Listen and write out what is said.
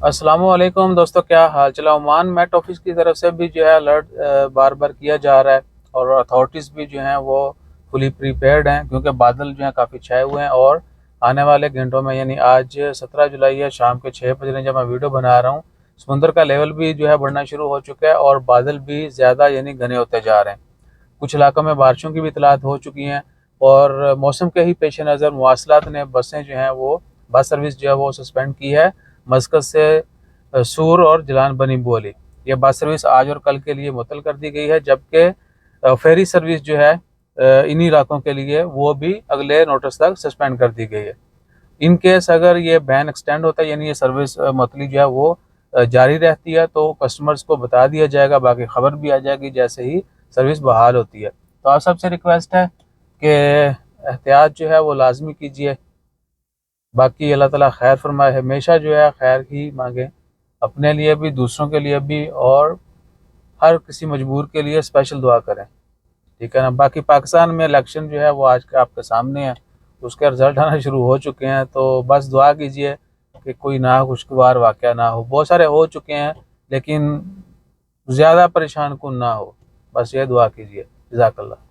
अस्सलाम वालेकुम दोस्तों, क्या हाल चला। ओमान मेट ऑफिस की तरफ से भी जो है अलर्ट बार बार किया जा रहा है और अथॉरिटीज़ भी जो हैं वो फुली प्रीपेयर्ड हैं, क्योंकि बादल जो हैं काफ़ी छाए हुए हैं और आने वाले घंटों में यानी आज 17 जुलाई है, शाम के 6 बज रहे हैं जब मैं वीडियो बना रहा हूँ। समुंदर का लेवल भी जो है बढ़ना शुरू हो चुका है और बादल भी ज़्यादा यानी घने होते जा रहे हैं। कुछ इलाकों में बारिशों की भी इतलात हो चुकी हैं और मौसम के ही पेश नज़र मवासलात ने बसें जो हैं वो बस सर्विस जो है वो सस्पेंड की है। मस्कत से सूर और जिलान बनी बोली, ये बस सर्विस आज और कल के लिए मुअत्तल कर दी गई है, जबकि फेरी सर्विस जो है इन्हीं इलाकों के लिए वो भी अगले नोटिस तक सस्पेंड कर दी गई है। इन केस अगर ये बैन एक्सटेंड होता है यानी ये सर्विस मुअत्तली जो है वो जारी रहती है तो कस्टमर्स को बता दिया जाएगा, बाकी खबर भी आ जाएगी जैसे ही सर्विस बहाल होती है। तो आप सबसे रिक्वेस्ट है कि एहतियात जो है वो लाजमी कीजिए। बाकी अल्लाह ताला खैर फरमाए, हमेशा जो है खैर ही मांगे, अपने लिए भी दूसरों के लिए भी, और हर किसी मजबूर के लिए स्पेशल दुआ करें। ठीक है ना। बाकी पाकिस्तान में इलेक्शन जो है वो आज के आपके सामने है, उसके रिजल्ट आना शुरू हो चुके हैं, तो बस दुआ कीजिए कि कोई नाखुशगवार वाक़या ना हो। बहुत सारे हो चुके हैं लेकिन ज़्यादा परेशान कुन ना हो, बस ये दुआ कीजिए। जज़ाकल्लाह।